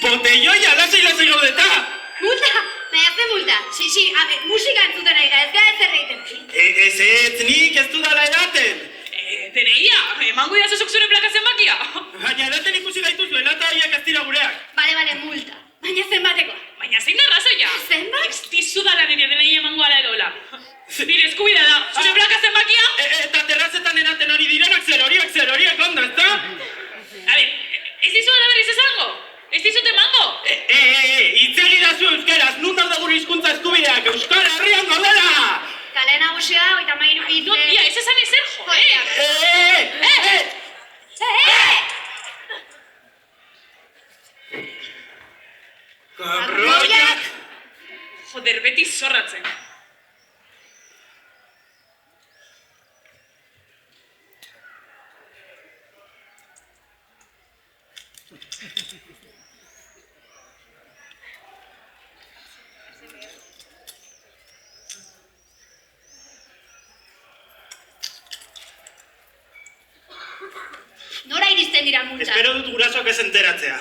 Botelloia, lasai gaudeta! Multa? Baina ze multa? Si, musika entzuten ari da, ez gara ezer egiten. Ez, nik ez dudala edaten! Deneia, emango idazuzuk zure plaka zenbakia? Baina edaten ikusi gaituzuela eta horiek ez dira gureak. Bale, multa. Baina zenbatekoa. Baina zein da razoia? Zenbat? Ez dizudala nire deneia emango ala edola. Nire eskubida da, zure plaka zenbakia? Eta terrazetan eraten ari direnak zer horiek ondo, ez da? A ber, ez dizudala berriz esango? Ez dizute emango? Itzegi dazu euskeraz, nun daude gure hizkuntza eskubideak, Euskal Herrian gaudela! Kale nagusia, 33 hitz. No, tia, ez esan ezer, jo, Kabroiak! Joder, beti zorratzen. Nora iristen dira multa? Espero dut gurasoak ez enteratzea.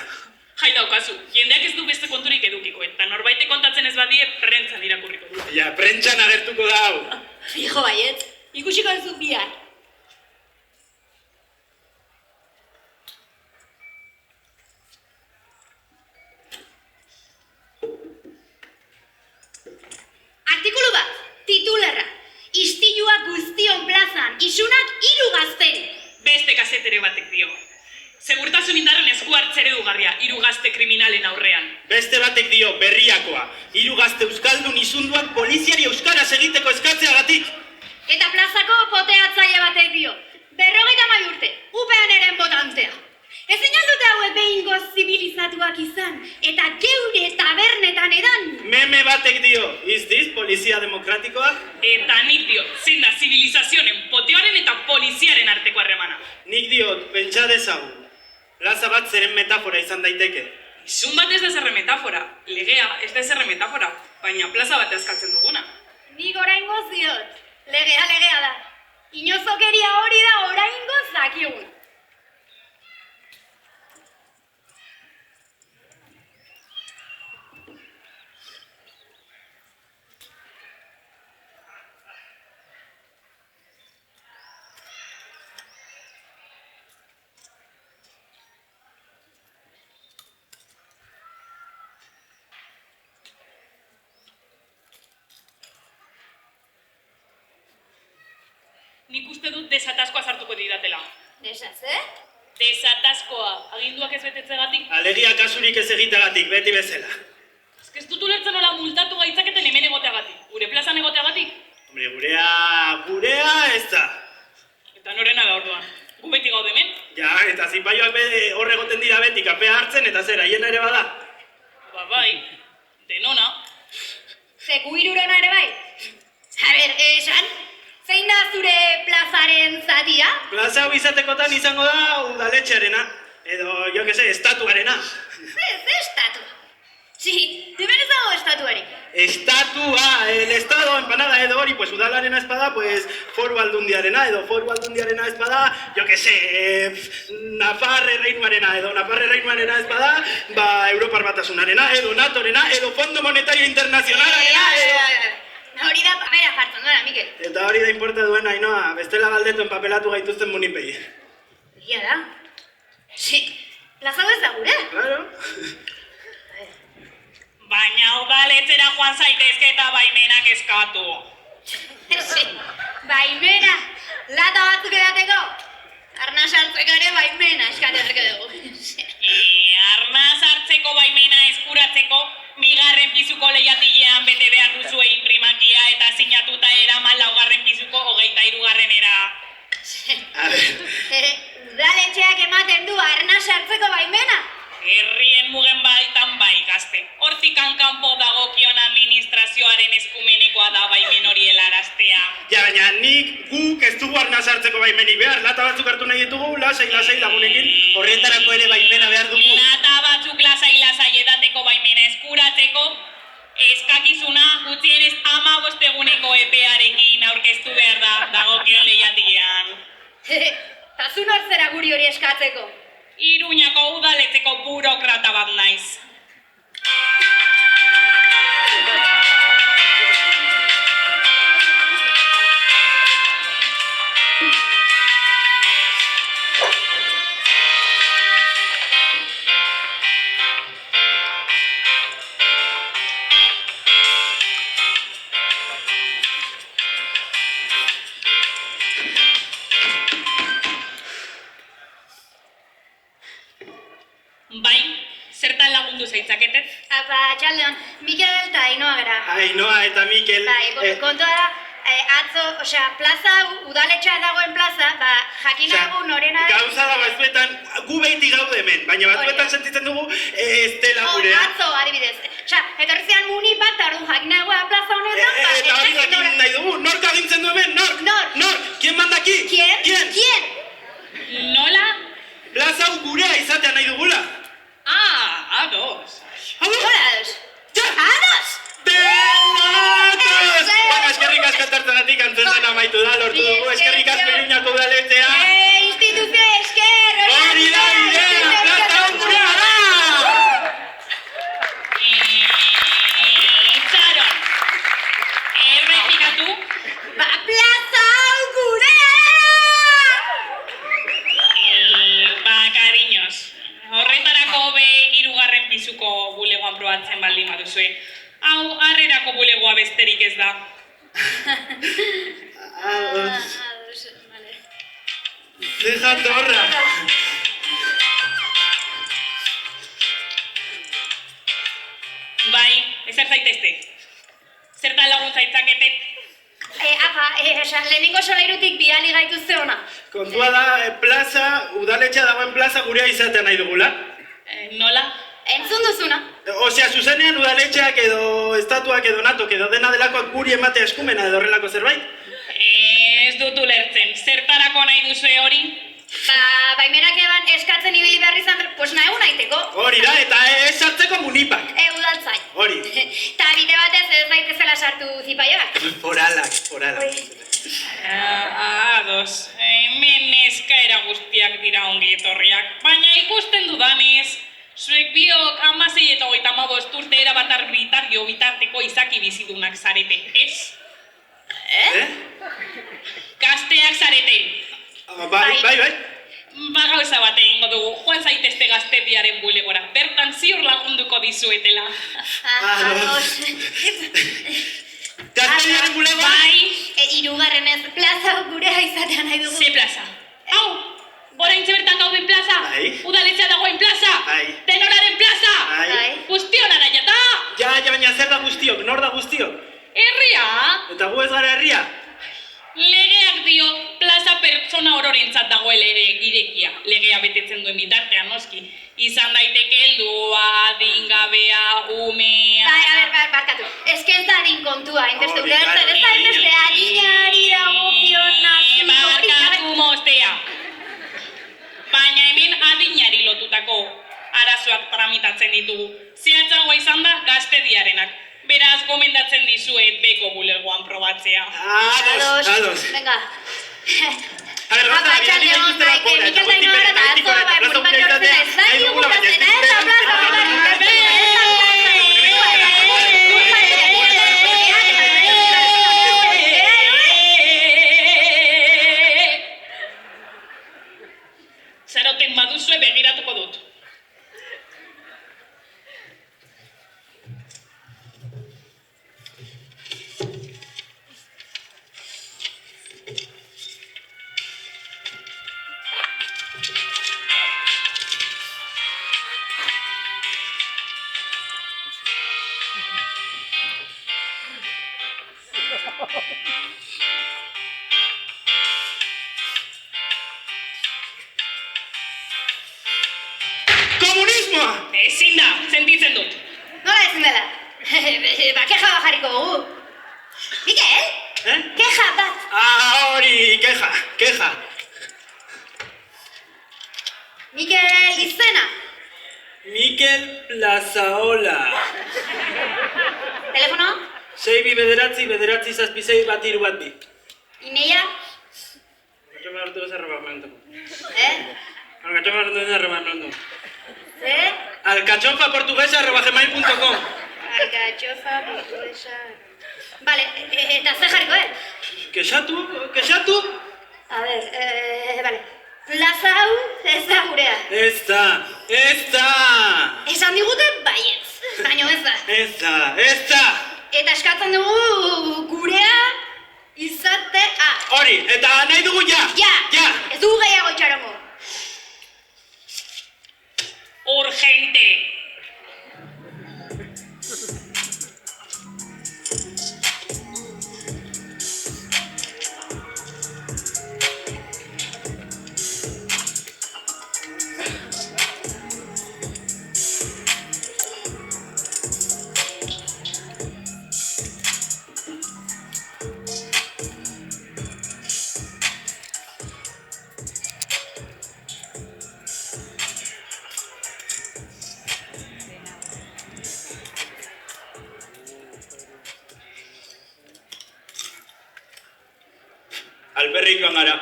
Jai daukazu, jendeak ez du beste konturik edukiko, eta norbaite kontatzen ez badie, prentzan irakurriko du. Ja, prentxan agertuko da hau. Fijo baiet, ikusiko duzu bihar. Artikulu bat, titulerra. Istilua guztion plazan, isunak 3 gazten. Beste kasetere batek dio. Segurtasun indarren esku hartzere dugarria, 3 gazte kriminalen aurrean. Beste batek dio, berriakoa. 3 gazte euskaldun izunduak poliziari euskaraz egiteko eskatzeagatik. Eta plazako poteatzaile batek dio. 50 urte, UPN eren botantea. Ezin aldute hauek behingo zibilizatuak izan, eta geure tabernetan edan. Meme batek dio, izdiz polizia demokratikoa? Eta nik dio, zein da zibilizazionen, poteoaren eta poliziaren arteko harremana. Nik diot, pentsa dezagun. Plaza bat zeren metafora izan daiteke. Izun bat ez da zerre metafora, legea ez da zerre metafora, baina plaza bat eskatzen duguna. Nik oraingoz diot, legea da. Inozokeria hori da oraingoz dakigun. Nik uste dut desataskoa sartuko didatela. Desaz, Desataskoa, aginduak ez betetzegatik. Alegia kasurik ez egiteagatik, beti bezala. Ez dut ulertzen nola multatu gaitzaketen hemen egoteagatik. Gure plazan egoteagatik. Hombre, gurea ez da. Eta norena da orduan. Gu beti gaude hemen. Ja, eta zipaioak hor egoten dira beti kapea hartzen eta zera, hiena ere bada. Ba bai, denona. Zeku irurona ere bai. A ber, esan, zein da zure plazaren zatia? Plaza hau izatekotan izango da udaletxearena, edo, jo que se, estatuarena. Ez estatu. Si, hemen ez dago estatuarik. Estatua, el estado empanada edo hori, pues udalarena espada, pues foru aldundiarena, edo foru aldundiarena espada, jo que se, Nafarre reinuarena, edo Nafarre reinuarena espada, ba, Europar batasunarena, edo NATOrena, edo Fondo Monetario Internacionalarena, edo... Hori da papera jartzen duena, Mikel. Eta hori da importa duena, Ainoa, bestela galdetuen papelatu gaituzten munipei. Egia da. Si, plaza hau ez da gure. Claro. Baina udaletxera joan zaitezke eta baimenak eskatu. Si, baimena, lata batzuk edateko. Arnaz hartzeko ere baimena eskatu berko dugu. Arnaz hartzeko baimena eskuratzeko, 2. pizuko lehiatilean bete behar duzue imprimakia eta sinatuta eraman 4. pizuko 23. A ver. Udaletxeak ematen du arnaz hartzeko baimena. Herrien mugen baitan bai, gazte. Hortikan kanpo dagokion administrazioaren eskumenekoa da baimen hori helaraztea. Ja, baina guk ez dugu arnaz hartzeko baimenik behar. Lata batzuk hartu nahi ditugu, lasai lagunekin. Horretarako ere baimena behar dugu. Lata batzuk lasai edateko baimena eskuratzeko, eskakizuna gutxienez 15 eguneko epearekin aurkeztu behar da dagokion lehiatilean. Ta zu nor zera guri hori eskatzeko? Iruñako udaletzeko burokrata bat naiz. Bai, zertan lagundu zaitzaketet? Apa, txaldeon, Mikel eta Ainoa gara. Ainoa eta Mikel... Bai, kontua da, atzo, plaza, udaletxea dagoen plaza, jakina egun norena... Gauza da batzuetan, gu behiti gaude hemen, baina batzuetan sentitzen dugu ez dela gurea. Atzo, adibidez. Etorri zean muni bat, ordu jakina egoa plaza honetan... Eta hori jakin nahi dugu, nork agintzen du hemen, nork? Nork? Kien manda aquí? Kien? Nola? Plaza hau gurea izatea nahi dugula. Ados. Ados? Delatos! Baina, eskerrik asko etortzegatik antzuten amaitu da, lortu dugu, eskerrik asko Iruñako udaletzea. Instituzio esker! Hori da bidea, plaza hau gurea da! Itxaron, errepikatu? Plaza hau gurea da! Cariños, horretarako be 3. pisuko bulegoan probatzen baldin baduzue. Hau, harrerako bulegoa besterik ez da. Ados. vale. Deja torra. Bai, ezer zaitezte. Zertan lagun zaitzaketet? Lehenengo solairutik bidali gaituzte ona. Kontua da, plaza, udaletxea dagoen plaza gurea izatea nahi dugula. Nola? Entzun duzuna. Osea, zuzenean udaletxeak edo estatuak edo natok edo dena delakoak guri ematea eskumena edo horrelako zerbait. Ez dut ulertzen, zertarako nahi duzue hori? Baimenak eban eskatzen ibili behar izan, pues nahi naiteko. Hori da, eta ez sartzeko munipak. Udaltzain. Hori. Ta bide batez ez daitezela sartu zipaioak. Foralak. Ados, hemen eskaera guztiak dira ongi etorriak, baina ikusten dudanez, zuek biok 16 eta 35 urte erabat arbitrario bitarteko izaki bizidunak zarete, ez? Gazteak zarete. Bai. Gauza bat egingo dugu, joan zaitezte gaztediaren bulegora, bertan ziur lagunduko dizuetela. Ados. Gaztediaren bulegoa? Bai. Hirugarrenez, plaza gurea izatea nahi dugu. Ze plaza? Hau, oraintxe bertan gauden plaza? Bai. Udaletzea dagoen plaza? Bai. Tenoraren plaza? Bai. Guztiona da jata? Ja, baina zer da guztiok, nor da guztiok? Herria? Eta gu ez gara herria? Legeak dio plaza pertsona ororentzat dagoela ere irekia. Legea betetzen duen bitartean, noski. Izan daiteke heldua, adingabea, umea... Bai, barkatu. Ez ez da harin kontua, inbeste ulertzen, ez da inbeste harinari dagokion nazi... Barkatu mostea. Baina hemen adinari lotutako arazoak tramitatzen ditugu. Zehatzagoa izan da gaztediarenak. Beraz, gomendatzen dizuet beko bulegoan probatzea. Ados. Venga. A ver, Rosa, Txaldeon, Mikel eta Ainoa gara eta atzo, munipak jortzen ez da digutatzen, eta plaza Zaroten baduzue begiratuko dut. Komunismoa! segitzen dut. Nola ezin dela? Ba, keja bat jarriko dugu. Mikel? Keja bat. Hori, keja. Mikel izena. Mikel Plazaola. Telefono? 6-2-9-9-6-1-3-1-2. Imeia? alcachofaportuguesa@gmail.com. Alcachofa portuguesa. Vale, eta ze jarriko, Kexatu? A ver, vale. Plaza hau ez da gurea. Ez da. Esan digute baietz, baina ez da. Ez da. Eta eskatzen dugu gurea izatea. Hori, eta nahi dugu ja. Ja. Ez dugu gehiago itxarongo. Urgente. Alperrik joan gara.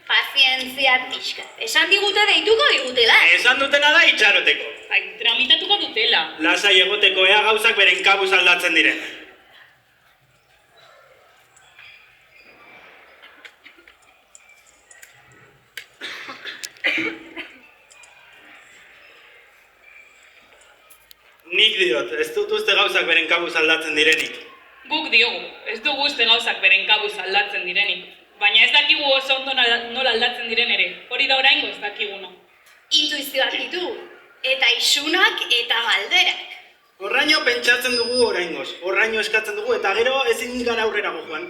Pazientzia pixka. Esan digute deituko digutela. Esan dutena da itxaroteko. Ai, tramitatuko dutela. Lasai egoteko ea gauzak beren kabuz aldatzen diren. Nik diot, ez dut uste gauzak beren kabuz aldatzen direnik. Guk diogu, ez dugu uste gauzak beren kabuz aldatzen direnik. Baina ez dakigu oso ondo nola aldatzen diren ere. Hori da oraingo ez dakiguna. Intuizioak ditugu. Eta isunak eta galderak. Horraino pentsatzen dugu oraingoz, horraino eskatzen dugu eta gero ezin gara aurrerago joan.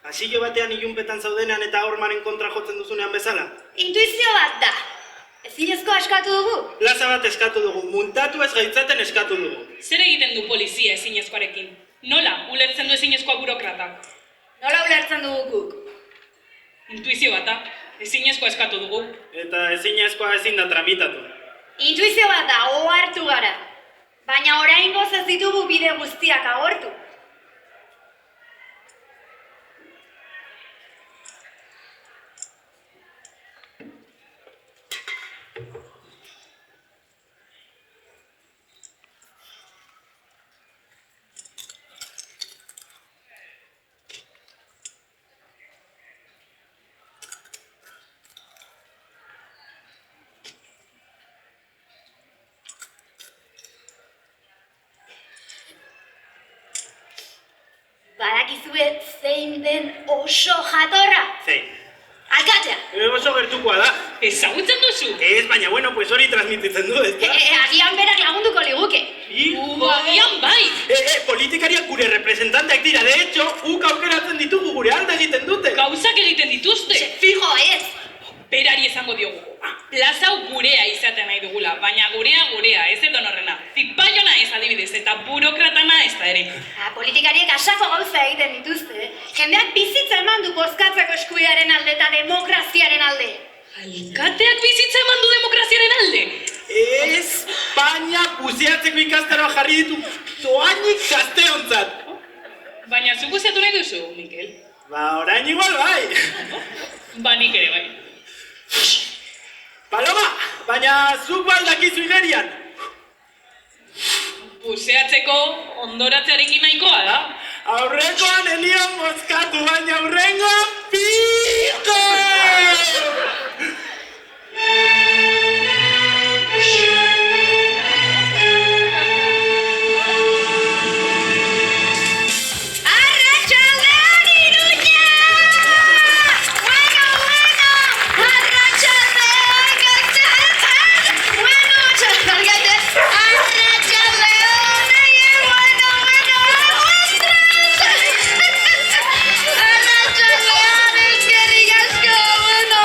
Pasillo batean ilunpetan zaudenean eta hormaren kontra jotzen duzunean bezala. Intuizio bat da. Ezinezko eskatu dugu. Plaza bat eskatu dugu, muntatu ez gaitzaten eskatu dugu. Zer egiten du polizia ezinezkoarekin? Nola ulertzen du ezinezkoa burokratak? Nola ulertzen dugu guk? Intuizio bat da, ezinezkoa eskatu dugu. Eta ezinezkoa ezin da tramitatu. Intuizio bat da, ohartu gara. Baina oraingoz ez ditugu bide guztiak agortu. Badakizue zein den oso jatorra? Zein? Alkatea! Oso gertukoa da. Ezagutzen duzu? Ez, baina bueno, pues hori transmititzen du, ezta? Agian berak lagunduko liguke. Agian bai! Politikariak gure representanteak dira, de hecho, uk aukeratzen ditugu gure alde egiten dute. Gauzak egiten dituzte. Fijo, ez! Berari esango diogu. Plaza hau gurea izaten nahi dugula, baina gurea, ez edonorrena. Zipaiona ez adibidez, eta burokratana ez da ere. Politikariek asako gauza egiten dituzte. Jendeak bizitza eman du bozkatzeko eskubidearen alde eta demokraziaren alde. Alkateak bizitza eman du demokraziaren alde? Ez, baina buziatzeko ikastaroa jarri ditu doainik gazteontzat. Baina zu buziatu nahi duzu, Mikel? Ba, orain igual bai. Ba, nik ere bai. Paloma, baina zuk baldakizu igerian. Buzeatzeko ondoratzearekin nahikoa da. Aurrekoan elion bozkatu, baina aurrengo piko! Arratsaldean Iruña! Bueno! Arratsaldean Gaztetan! Bueno, arratsaldean! Arratsaldean eskerrik asko! Bueno!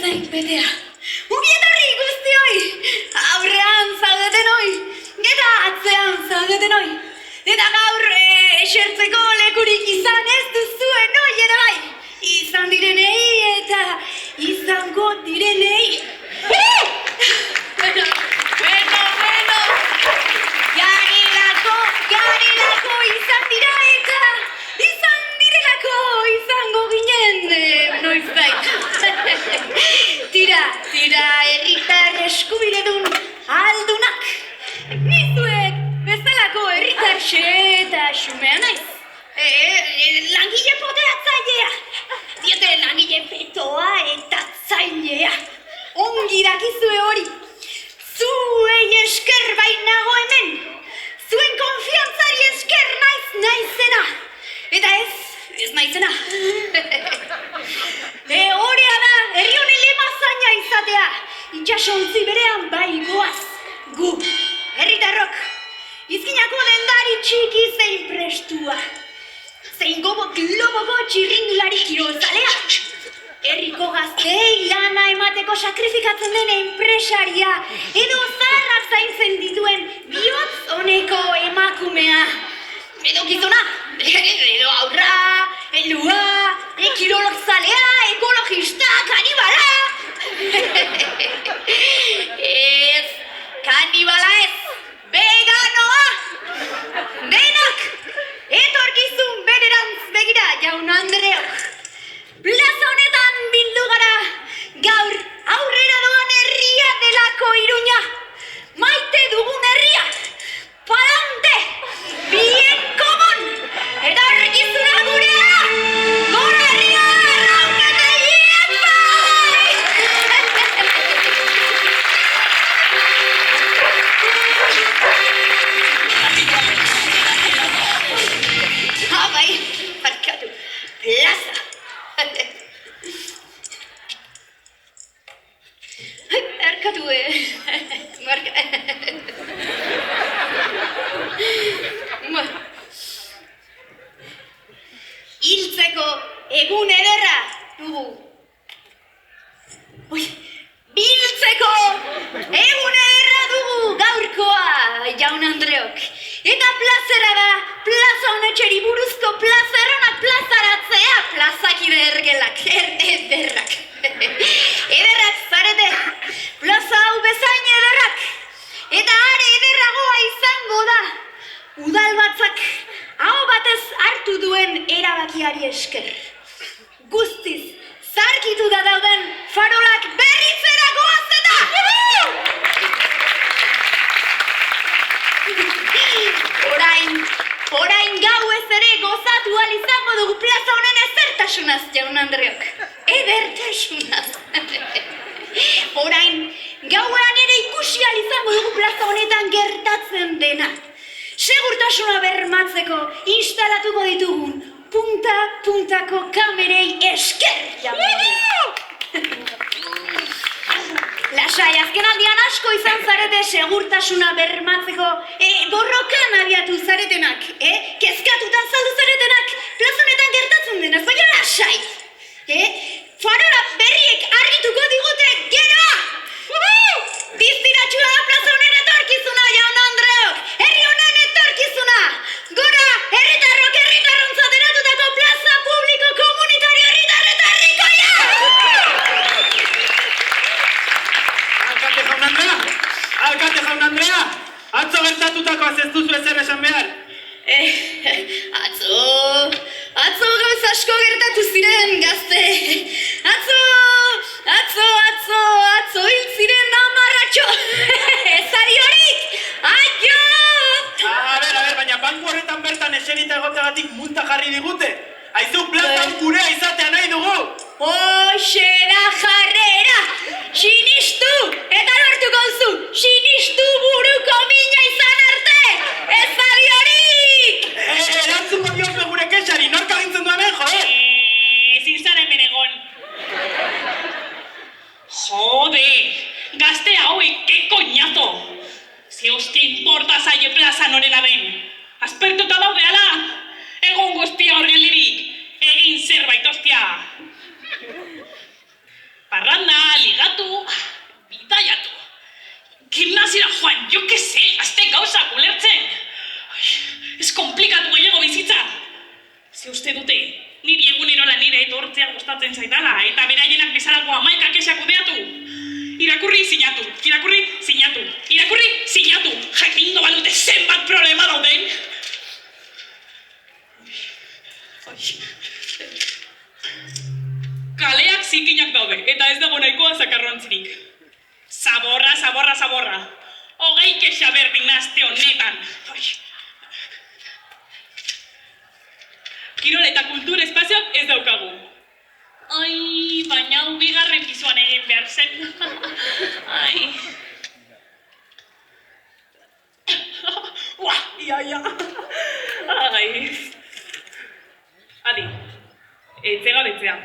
zait betea. Ungietarri guztioi, aurrean zaudetenoi, eta atzean zaudetenoi. Eta gaur esertzeko lekurik izan ez duzuen noi ere bai. Izan direnei eta izango direnei. Bueno. Garilako izan dira eta izan direlako izango ginen noizbait. Tira, herritar eskubidedun aldunak. Nizuek bezalako herritar eta xumea naiz. Langile poteatzailea. Diote langile betoa eta zailea. Ongi dakizue hori. Zuei esker bainago hemen. Zuen konfiantzari esker naizena. Eta ez naizena. Horea da, herri honen lema zaina izatea. Itxasontzi berean bai goaz. Gu, herritarrok. Izkinako dendari txiki zein prestua. Zein globoko txirrindulari kirolzalea. Herriko gaztei lana emateko sakrifikatzen den enpresaria edo zaharrak zaintzen dituen bihotz honeko emakumea. Edo gizona, edo aurra, helua, kirolzalea, ekologista, kanibala. Ez, kanibala ez, veganoa. Denak, etorkizun benerantz begira, jaun Andreok. Plaza honetan bildu gara, gaur aurrera doan herria delako Iruña. Maite dugun herria, palante, bien komon, eta horrekizuna gurea, gora herria, raunete iepai! Bai, barkatu, plaza. Barkatu, hiltzeko egun ederra dugu. Biltzeko egun ederra dugu gaurkoa, jaun Andreok. Eta plazera da, plaza honetxeri buruzko plazeronak plazaratzea, plazakide ergelak, ederrak. Ederrak zarete, plaza hau bezain ederrak. Eta are ederragoa izango da, udalbatzak hau batez hartu duen erabakiari esker. Guztiz, zarkitu da dauden farolak berritzera goazeta! Orain gau ez ere gozatu izango dugu plaza honen ezertasunaz, jaun Andreok. Edertasunaz. Orain gauean ere ikusi izango dugu plaza honetan gertatzen dena. Segurtasuna bermatzeko instalatuko ditugun punta-puntako kamerei esker, jaun Andreok. Lasai, azken aldian asko izan zarete segurtasuna bermatzeko borrokan abiatu zaretenak, kezkatuta zaldu zaretenak plazonetan gertatzen denaz, baina lasai! Farola berriek harrituko digute geroa! Distiratxua da plaza honen etorkizuna, jaun Andreok! Herri honen etorkizuna! Gora, herritarrok herritarrontza deratutako plaza publiko komunitario herritarretarrikoia! Alkate jaun Andrea, atzo gertatutakoaz ez duzu ezer esan behar. Atzo gauz asko gertatu ziren, gazte. Atzo hil ziren amarratxo. Ezari horik, aio! A ber, baina banku horretan bertan eserita egoteagatik multa jarri digute. Aizu plazan gurea izatea nahi dugu. Hoxe da jarrera, sinistu eta lortuko duzu, sinistu buruko mina izan arte, ez adiorik! Erantzungo diope gure kexari, nork agintzen du hemen, joder! Ezin zara hemen egon. Jode, gazte hauek, ke koñazo! Ze hostia importa zaie plaza norela den. Aspertuta daude ala, egon guztia horgelirik, egin zerbait hostia. Parranda, Niri egunero lanera etortzea gustatzen zaidala, eta beraienak bezalako 11 kexak kudeatu. Irakurri, sinatu, irakurri, sinatu, irakurri, sinatu. Jakingo balute zenbat problema dauden. Kaleak zikinak daude, eta ez dago nahikoa zakarrontzirik. Zaborra, zaborra, zaborra. 20 kexa berdin aste honetan. Kirol eta kultur espazioak ez daukagu. Ai, baina hau bigarren pisoan egin behar zen. Ai. Ua, ia. Ai. Adi, etxegabetzea.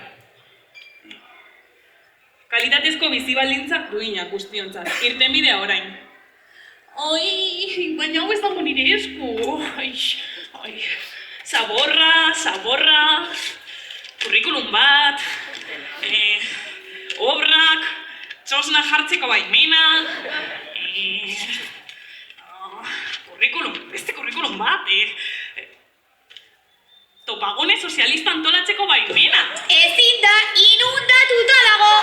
Kalitatezko bizibaldintza duinak guztiontzat. Irtenbidea orain. Ai, baina hau ez dago nire esku. Ai. Zaborra, kurrikulum bat, obrak, txosna jartzeko baimena, beste kurrikulum bat, topagune sozialista antolatzeko baimena. Ezin da, inundatuta dago!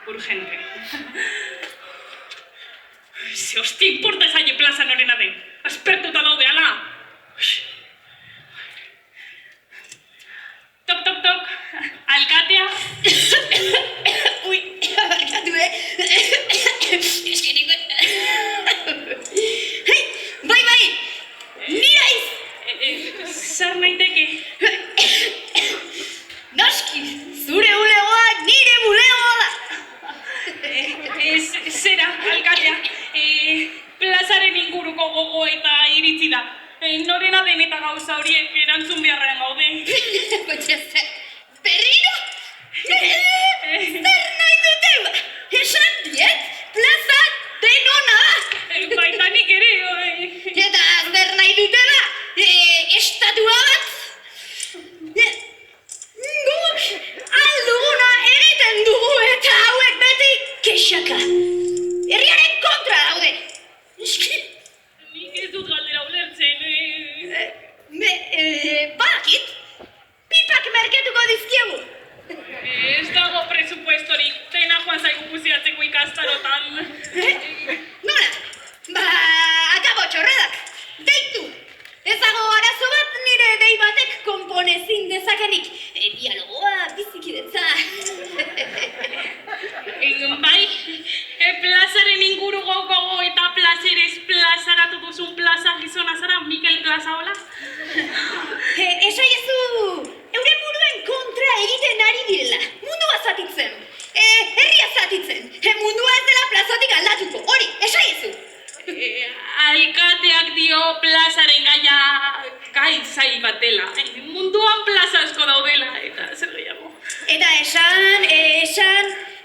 Urgente. Ze hostia importa esaile plaza norena den. Aspertuta daude, ala! Tok, tok, tok. Alkatea. Ui, alkatu, Eskeniko... Hei, bai, niraiz! Zar naiteke. Noski, zure bulegoa nire bulegoa da! Zera, alkatea, plazaren inguruko gogo eta iritzi da. Norena den eta gauza horiek erantzun beharrean gaude. Berriro? Zer nahi dute ba? Esan diet, plaza denona da! Baita nik ere, Eta zer nahi dute ba? Estatua bat? Guk alduguna egiten dugu eta hauek beti kexaka. Herriaren kontra daude. Nik ez dut galdera ulertzen. Badakit, pipak merketuko dizkiegu. Ez dago presupuestorik, dena joan zaigu guziatzeko ikastarotan. Nola? Akabo txorredak, deitu. Ez dago arazo bat nire dei batek konponezin dezakenik. Dialogoa bizikidetza. Bai, plazaren inguruko gogo eta plazerez plazaratu duzun plaza gizona zara Mikel Plaza hola? Esaiezu, euren buruen kontra egiten ari direla. Mundua zatitzen. Herria zatitzen. Mundua ez dela plazatik aldatuko. Hori, esaiezu. Alkateak dio plazaren gaia gai zail bat dela. Munduan plaza asko daudela eta zer gehiago. Eta esan,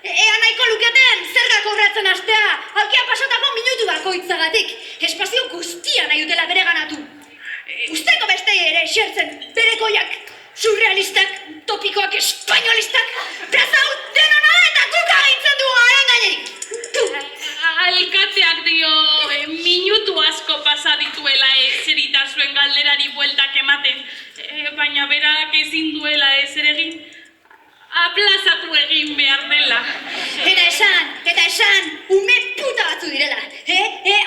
ea nahiko luketen zerga kobratzen hastea, aurkian pasatako minutu bakoitzagatik. Espazio guztia nahi dutela bereganatu. Usteko beste ere xertzen berekoiak, surrealistak, topikoak, espainolistak, plaza hau denona da eta guk agintzen dugu haren gainerik. Alkateak dio minutu asko pasa dituela ezerita zuen galderari bueltak ematen, baina berak ezin duela ezer egin, aplazatu egin behar dela. Eta esan, ume puta batzu direla.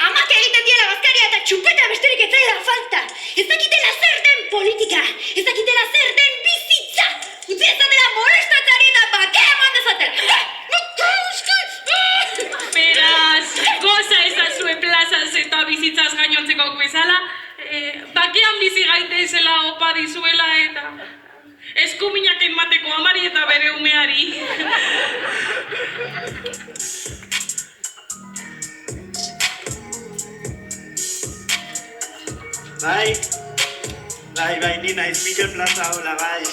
Amak egiten diela bazkaria eta txupeta besterik ez zaila falta. Ez dakitela zer den politika, ez dakitela zer den bizitza. Utzi ezatela molestatzari eta bakea eman dezatela. Beraz, goza ezazue plazaz eta bizitzaz gainontzeko bezala, bakean bizi gaitezela opa dizuela eta eskuminak emateko amari eta bere umeari. Bai, ni naiz Mikel Plaza hola, bai,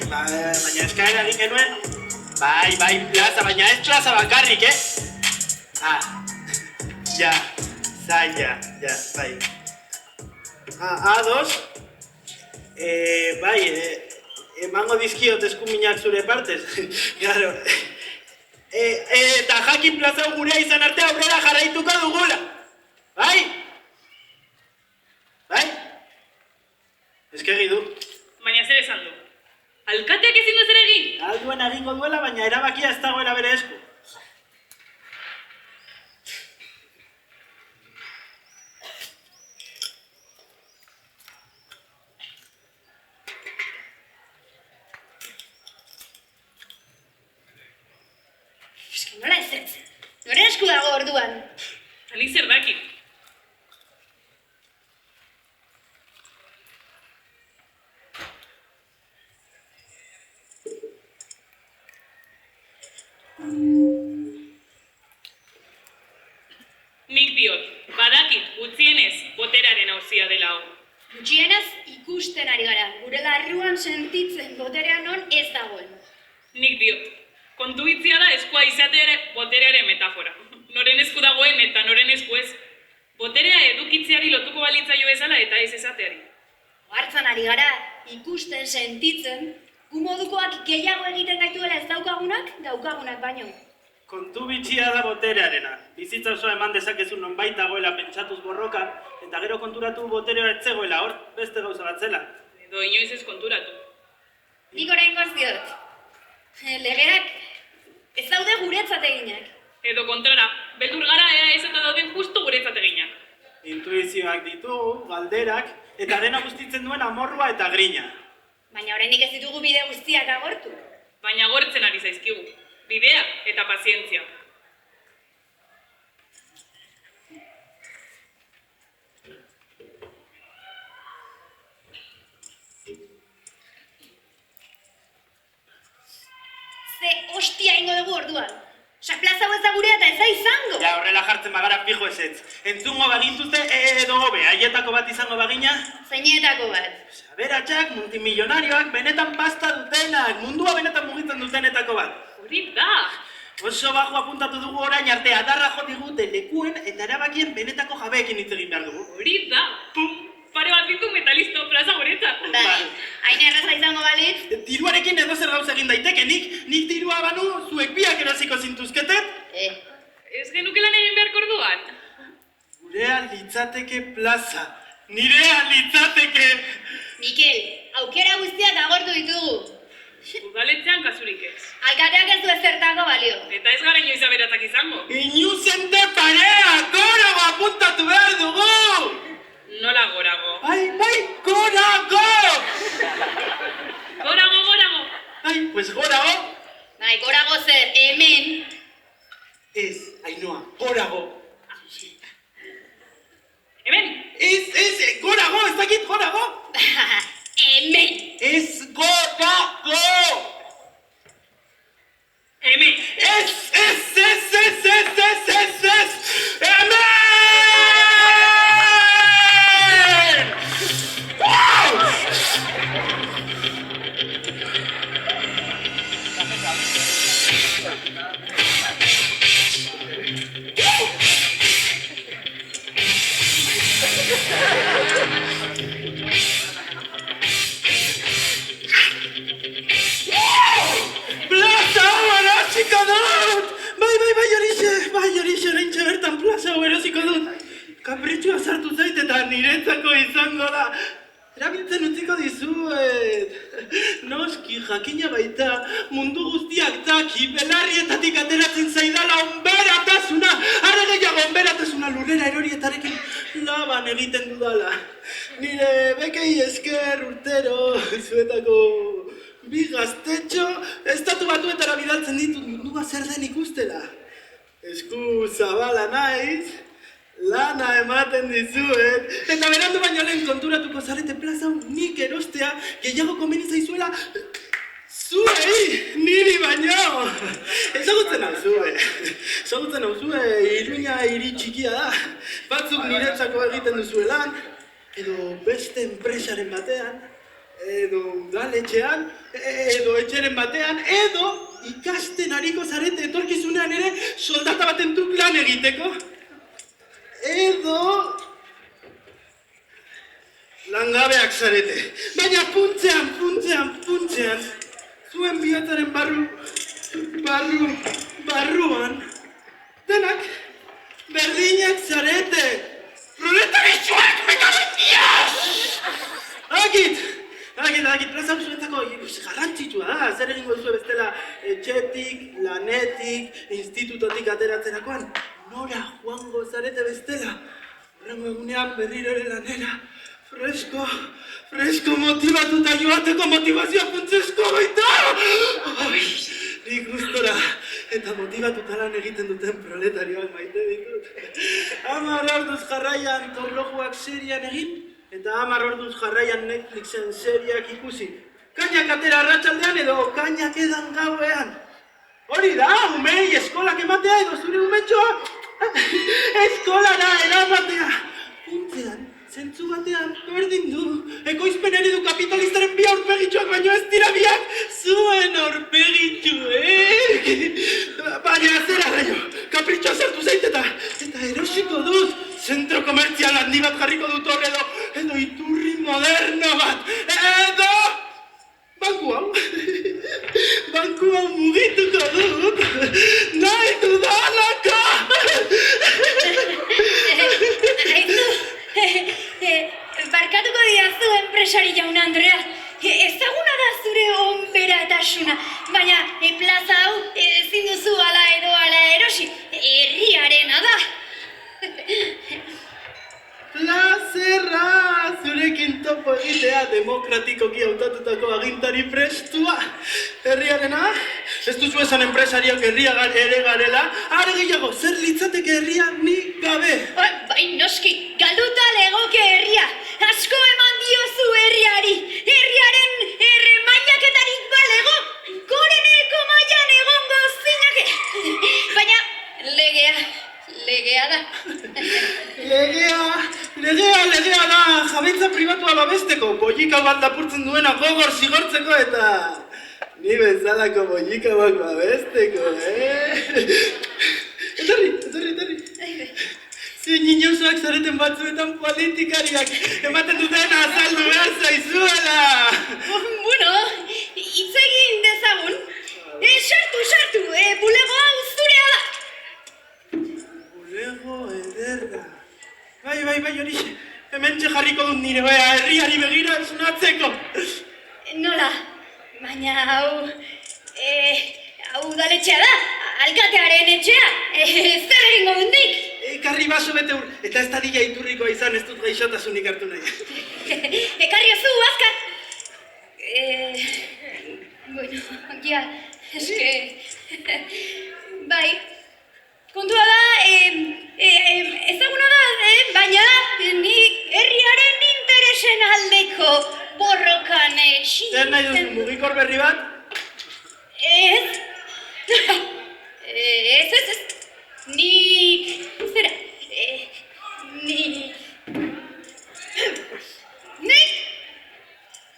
baina eskaera egin genuen. Bai, plaza, baina ez plaza bakarrik, Ja, bai. Ados, bai, emango dizkiot eskuminak zure partez, claro. badakin plaza gurea izan arte aurrera jarraituko dugula. Bai? Bai? Eskegi du. Baina zer esan du? Alkateak ezin du zer egin? Alduen egingo duela, baina erabakia ez dagoela bere esku. Nola ez? Nore esku dago orduan? Hanik zer dakit. Nik diot, badakit, gutxienez, boterearen auzia dela hau. Gutxienez ikusten ari gara, gure larruan sentitzen boterea non ez dagoen. Nik diot, kontu hitzia da eskua izatea boterearen metafora. Noren esku dagoen eta noren esku ez. Boterea edukitzeari lotuko balitzaio bezala eta ez esateari. Hartzan ari gara, ikusten sentitzen, gu modukoak gehiago egiten gaituela ez daukagunak baino. Kontu bitxia da boterearena. Bizitza osoa eman dezakezun nonbait dagoela pentsatuz borrokan, eta gero konturatu boterea ez zegoela, hor beste gauza bat zela. Edo inoiz ez konturatu. Nik oraingoz diot. Legeak ez daude guretzat eginak. Edo kontrara, beldur gara ea ez eta dauden justu guretzat eginak. Intuizioak ditugu, galderak, eta dena guztitzen duen amorrua eta grina. Baina oraindik ez ditugu bide guztiak agortu. Baina gortzen ari zaizkigu. Bidea eta pazientzia. Ze hostia ingo dugu orduan. Osa, plaza hau ez da gurea eta ez da izango. Ja, horrela jartzen bagara fijo ezetz. Entzungo bagintuzte edo hobe, haietako bat izango bagina? Zeinetako bat. Aberatsak, multimilionarioak, benetan pasta dutenak, mundua benetan mugitzen dutenetako bat. Hori da! Oso bajo apuntatu dugu orain arte adarra jo digute lekuen eta erabakien benetako jabeekin hitz egin behar dugu. Hori da! Pum! Pare bat ditu metalisto plaza guretzat. Bai, hain erraza izango balitz. Diruarekin edo zer gauza egin daiteke, nik dirua banu zuek biak erosiko zintuzketet? Ez genuke lan egin beharko orduan. Gurea litzateke plaza. Nirea litzateke! Mikel, aukera guztiak agortu ditugu. Udaletzean kasurik ez. Alkateak ez du ezertako balio. Eta ez gara inoiz aberatzak izango. Inuzente parea! Gorago apuntatu behar dugu! Nola gorago? Bai, gorago! Gorago! Ai, pues gorago! Bai, gorago zer, hemen. Ez, Ainhoa, gorago! Hemen! Ez, gorago, ez dakit gorago! Hemen. Ez gorago! Hemen! Ez! Hemen! Horixe oraintxe bertan plaza hau erosiko dut. Kapritxua sartu zait eta niretzako izango da. Erabiltzen utziko dizuet. Noski, jakina baita, mundu guztiak daki, belarrietatik ateratzen zaidala onberatasuna. Are gehiago onberatasuna lurrera erorietarekin laban egiten dudala. Nire bekei esker urtero, zuetako bi gaztetxo, estatu batuetara bidaltzen ditut mundua zer den ikustela. Esku zabala naiz, lana ematen dizuet, eta berandu baino lehen konturatuko zarete plaza nik erostea gehiago komeni zaizuela zuei, niri baino. Ezagutzen hau zue, Iruña hiri txikia da, batzuk niretzako egiten duzuelan, edo beste enpresaren batean, edo udaletxean, edo etxeren batean, edo ikasten hariko zarete etorkizunean ere soldata baten duk lan egiteko. Edo langabeak zarete, baina funtzean, zuen bihotzaren barruan, lanetik, institutotik ateratzerakoan, nora joango zarete bestela. Horrengo egunean berriro ere lanera, fresko motibatuta joateko motivazioa funtsezko baita! Nik gustora eta motibatuta lan egiten duten proletarioak maite ditut. 10 orduz jarraian torlojuak serian egin, eta 10 orduz jarraian Netflixen seriak ikusi. Kainak atera arratsaldean edo kainak edan gauean. Hori da, umei eskolak ematea edo zure umetxoa eskolara eramatea. Funtzean, zentzu batean, berdin du, ekoizpen eredu kapitalistaren bi aurpegitxoak baino ez dira biak zuen aurpegitxoek. Baina zera raio, kapritxoa sartu zaiteta, eta erosiko dut, zentro komertzial handi bat jarriko dut hor edo iturri moderno bat, edo banku hau mugituko dut, nahi dudalako! Barkatuko didazu enpresari jaun Andrea. Ezaguna da zure onberatasuna, baina plaza hau ezin duzu ala edo ala erosi, herriarena da. Plazerra, zurekin topo egitea demokratikoki hautatutako agintari prestua. Herriarena, ez duzu esan enpresariok herria ere garela, are gehiago, zer litzateke herria nik gabe. Bai, noski, galduta legoke herria. Asko eman diozu herriari. Herriaren mailaketarik balego, goreneko mailan egongo zinake. Baina, legea da. Legea da, jabetza pribatua babesteko, bollika bat lapurtzen duena gogor zigortzeko eta ni bezalako bollika bat babesteko, Etorri. Zuen inozoak zareten batzuetan politikariak ematen dutena azaldu behar zaizuela. Bueno, hitz egin dezagun. Sartu, bulego hau zurea da. Bulego ederra. Bai, horixe. Hementxe jarriko dut nire bea, herriari begira esnatzeko. Nola, baina hau udaletxea da, alkatearen etxea, zer egingo dut nik? Ekarri baso bete eta ez dadila iturrikoa izan ez dut gaixotasunik hartu nahi. Ekarri ozu, azkar! Bueno, ja, eske... Bai, kontua da, ezaguna da, baina nik herriaren interesen aldeko borrokan Zer nahi duzu, mugikor berri bat? Ez. Nik... Zera... Nik...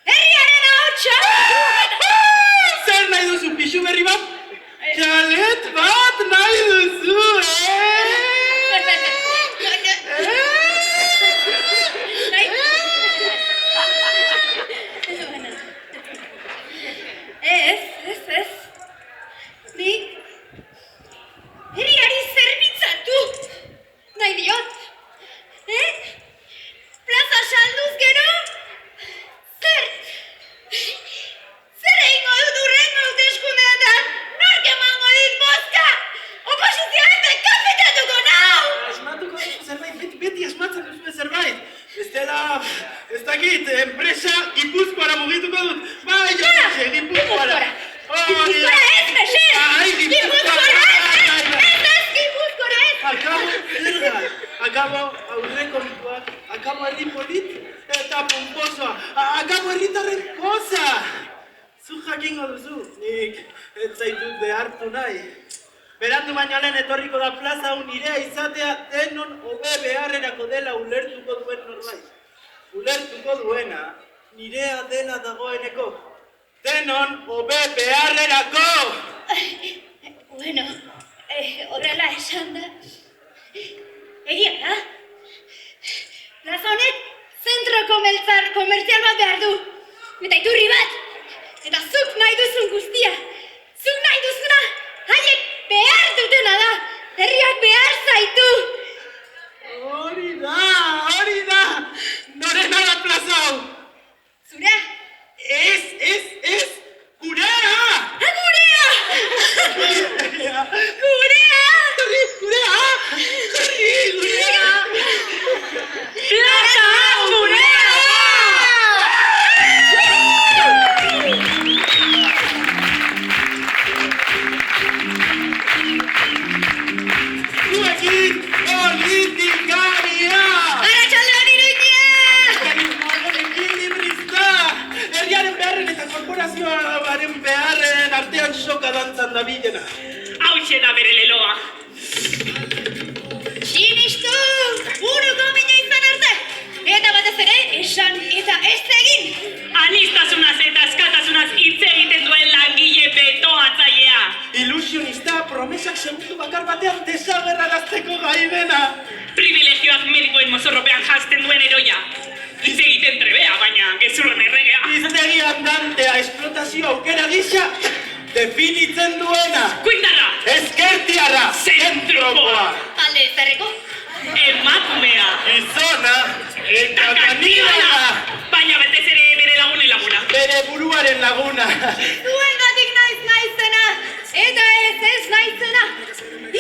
Herriaren ahotsa! Zer nahi duzu, pixu berri bat? Txalet bat nahi duzu, Ez. Nik... Herriari zerbitzatu! Nahi diot. Plaza salduz gero? Zer egingo dut urrengo hauteskundeetan? Nork emango dit bozka? Oposizioa dekapitatuko nau! Asmatuko duzu zerbait, beti asmatzen duzu zerbait. Bestela, ez dakit, enpresa Gipuzkoara mugituko dut. Bai, Gipuzkoara. Gipuzkoara ez, Meser! Gipuzkoara ez! Akabo aurrekontuak, akabo herri polit eta pomposoa, akabo herritarren poza! Zu jakingo duzu, nik ez zaitut behartu nahi. Berandu baino lehen etorriko da plaza hau nirea izatea denon hobe beharrerako dela ulertuko duen norbait. Ulertuko duena nirea dela dagoeneko. Denon hobe beharrerako! Bueno, horrela esan da. Egia da. Plaza honek zentro komertzial bat behar du. Eta iturri bat. Eta zuk nahi duzun guztia. Zuk nahi duzuna. Haiek behar dutena da. Herriak behar zaitu. Hori da. Norena da plaza hau. Zurea? Ez. Gurea! Gurea! zentrokoa. Sinistu! Buruko mina izan arte! Eta batez ere, esan eta ez egin! Aniztasunaz eta eskatasunaz hitz egiten duen langile betoatzailea. Ilusionista, promesak segundu bakar batean desagerrarazteko gai dena. Privilegioak medikoen mozorropean jazten duen eroia. Hitz egiten trebea, baina gezurren erregea. Hiztegi andantea, esplotazio aukera gisa, definitzen duena. Kuindarra! Ezkertiarra, Zentrokoa. Alde zerreko? Emakumea. Gizona, eta kanibala, Baina betez ere bere lagunen laguna. bere buruaren laguna. Zuengatik naizena, eta ez naizena.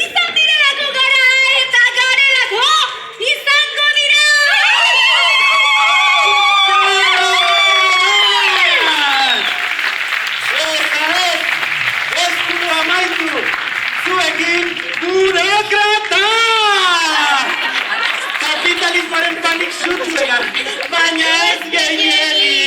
Izan direlako gara eta garelako izango dira! Ez du amaitu, zuekin burokrata! Kapitalismoaren panik zutuegan, baina ez gehiegi.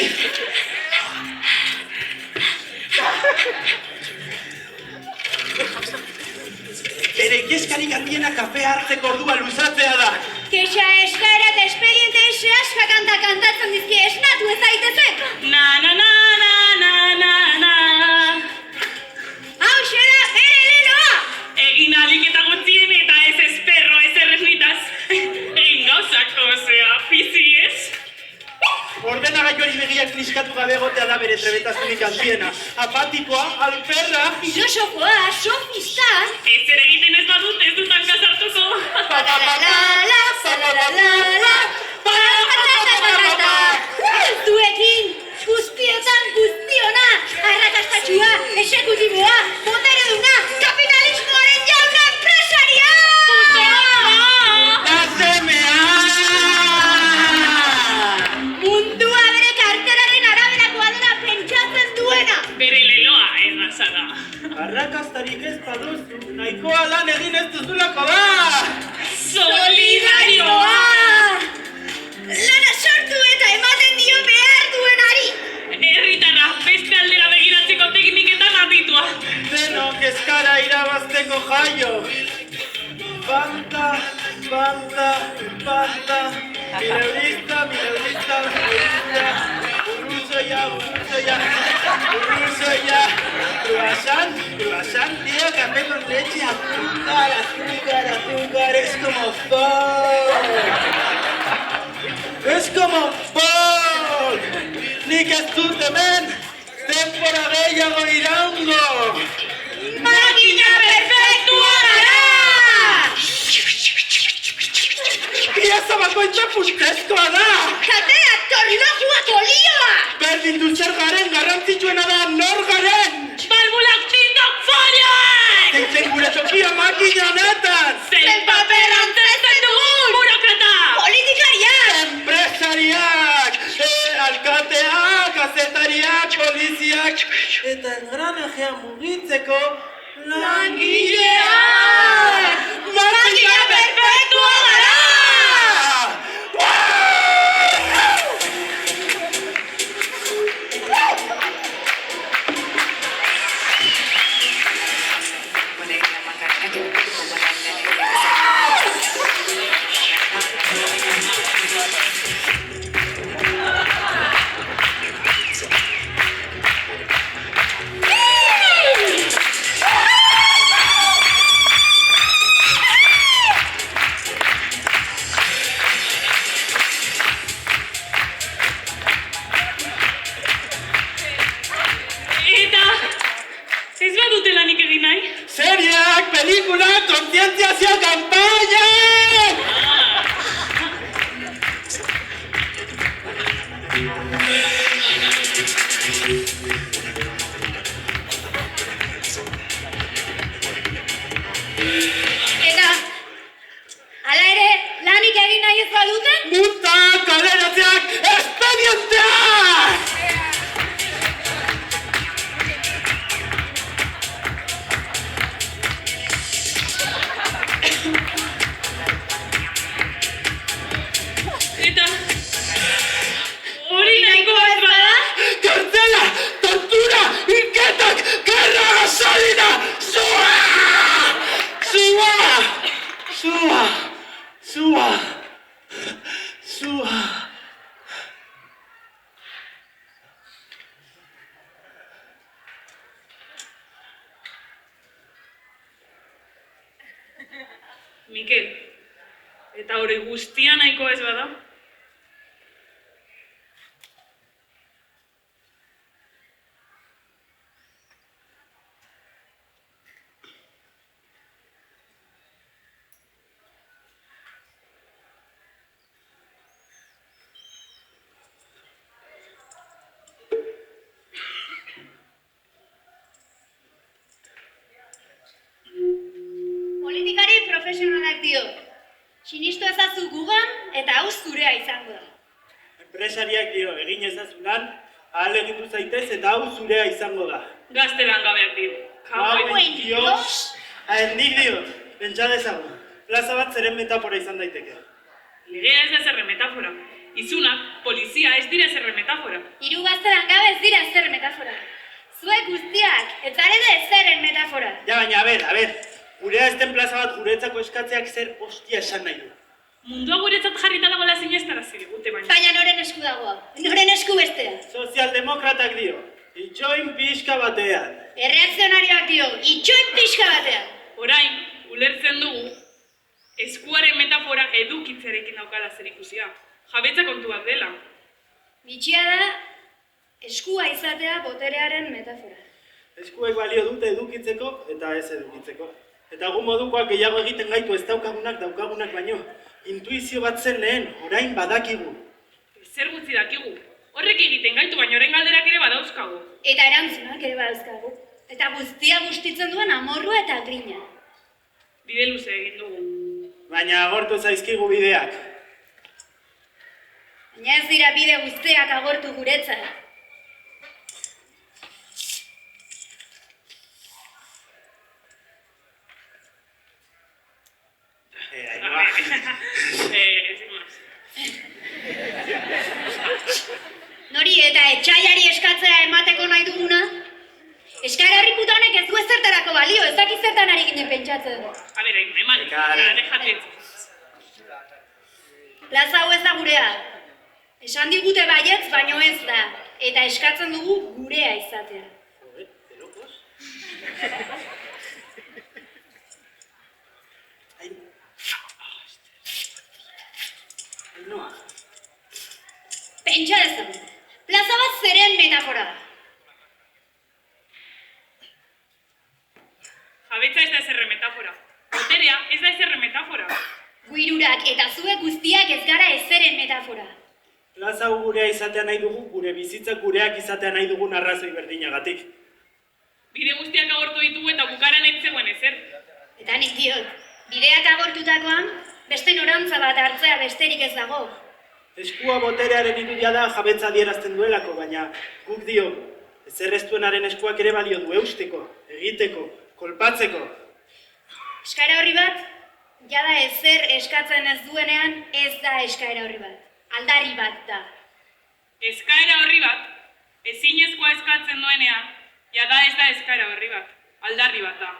Bere kezkarik handiena kafea hartzeko ordua luzatzea da. Kexa eskara eta espediente esaska kantatzen dizki esnatu ez daitezen. Na na na na na na na. Hau xera bere leloa! Egin alik eta gutxien eta ez esperro ez erresnitaz. Egin gauzako, zea, fizi ez. Ordenagailuari begiak niskatu gabe egotea da bere trebetasunik handiena. Apatikoa, alperra, Filosofoa, sofista, Ez ere egiten ez badut ez dutan kasartuko. palalala, palalala, palalala. Zuekin, guztiotan guztiona, arrakastatxua, esekutiboa, botereduna, kapitalismoaren jauna enpresaria! eta semea! Mundua bere karteraren araberakoa dela pentsatzen duena! Bere leloa erraza da. Arrakastarik ez baduzu, nahikoa lan egin ez duzulako da! Solidarioa! Lana sortu eta ematen dio behar duenari! Herritarra beste aldera begiratzeko tekniketan aditua. Denok eskara irabazteko jaio! Banta, banta, banta, mileurista, mileurista, mileurista, uruzoia, uruzoia, uruzoia, croissant, tío, café con leche, azúcar, azúcar, azúcar, es como folk. Es como folk. Nik ez dut hemen, denbora gehiago iraungo. Makina perfektua gara! Pieza bakoitza puntezkoa da! Katea torlojuak olioa! Berdin du zer garen, garrantzitsuena da nor garen! Balbulak tindok folioak! Deitzen gure tokia makina honetan! Zein paper antzesten dugun! Burokrata! Politikariak! Enpresariak! Alkateak, kazetariak, poliziak! Eta engranajea mugitzeko langileak! Makina perfektua gara! Ez badute lanik egin nahi? Seriak, pelikulak, kontzientziazio kanpainak! Eta, hala ere, lanik egin nahi ez badute? Muta, kaleratzeak, espedienteak! Eta... hori nahiko ez bada? Kartzela, tortura, hilketak, gerra gasolina, zua! Zua! Zua! Zua! Zua! Mikel, eta hori guztia nahiko ez bada? Politikari profesionalak dio. Sinistu ezazu gugan eta hau zurea izango da. Enpresariak dio, egin ezazu lan, ahalegindu zaitez eta hau zurea izango da. Gazte langabeak dio. Hauen Dios! Nik diot, pentsa dezagun. Plaza bat zeren metafora izan daiteke. Legea ez da zerre metafora. Izunak, polizia ez dira zerre metafora. Hiru gazte langabe ez dira ezer metafora. Zuek guztiak, ez zarete ezeren metafora. Ja, baina, a ber, gurea ez den plaza bat guretzako eskatzeak zer hostia esan nahi du. Mundua guretzat jarrita dagoela zineztara zirigute baina. Baina noren esku dagoa, noren esku bestea. Sozialdemokratak dio, itxoin pixka batean. Erreakzionarioak dio, itxoin pixka batean. Orain, ulertzen dugu, eskuaren metafora edukitzearekin daukala zerikusia. Jabetza kontuak dela. Bitxia da, eskua izatea boterearen metafora. Eskuek balio dute edukitzeko eta ez edukitzeko. Eta gu modukoak gehiago egiten gaitu ez daukagunak baino. Intuizio bat zen lehen, orain badakigu. Zer gutxi dakigu. Horrek egiten gaitu, baina horren galderak ere badauzkagu. Eta erantzunak ere badauzkagu. Eta guztia bustitzen duen amorrua eta grina. Bide luze egin dugu. Baina agortu zaizkigu bideak. Baina ez dira bide guztiak agortu guretzat. Nori eta etxaiari eskatzea emateko nahi duguna? Eskaera herri puta honek ez du ezertarako balio, ez dakiz zertan ari ginen pentsatzen. A ber, eman, dejatez. Plaza hau ez da gurea. Esan digute baietz, baino ez da. Eta eskatzen dugu gurea izatea. Pentsa dezagun. Plaza bat zeren metafora da. Jabetza ez da ezerre metafora. Boterea ez da ezerre metafora. Guirurak eta zuek guztiak ez gara ezeren metafora. Plaza hau gurea izatea nahi dugu, gure bizitzak gureak izatea nahi dugun arrazoi berdinagatik. Bide guztiak agortu ditugu eta bukaran ez zegoen ezer. Eta nik diot, bideak agortutakoan, beste norantza bat hartzea besterik ez dago. Eskua boterearen irudia da jabetza adierazten duelako, baina guk dio, ezer ez duenaren eskuak ere balio du eusteko, egiteko, kolpatzeko. Eskaera horri bat, jada ezer eskatzen ez duenean ez da eskaera horri bat. Aldarri bat da. Eskaera horri bat, ezinezkoa eskatzen duenean, jada ez da eskaera horri bat, aldarri bat da.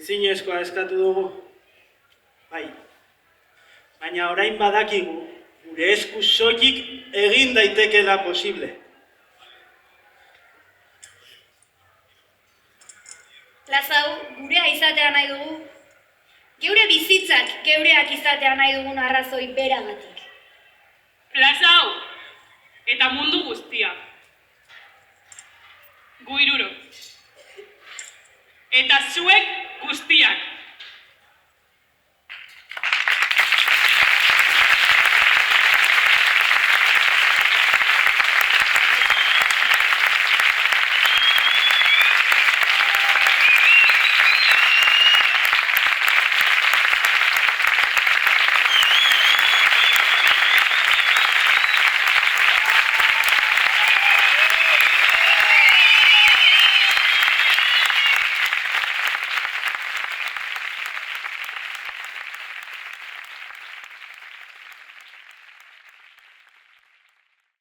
Ezinezkoa eskatu dugu. Bai. Baina orain badakigu, gure esku soilik egin daitekeela posible. Plaza hau gurea izatea nahi dugu, geure bizitzak geureak izatea nahi dugun arrazoi beragatik. Plaza hau, eta mundu guztia. Gu hirurok. Eta zuek guztiak.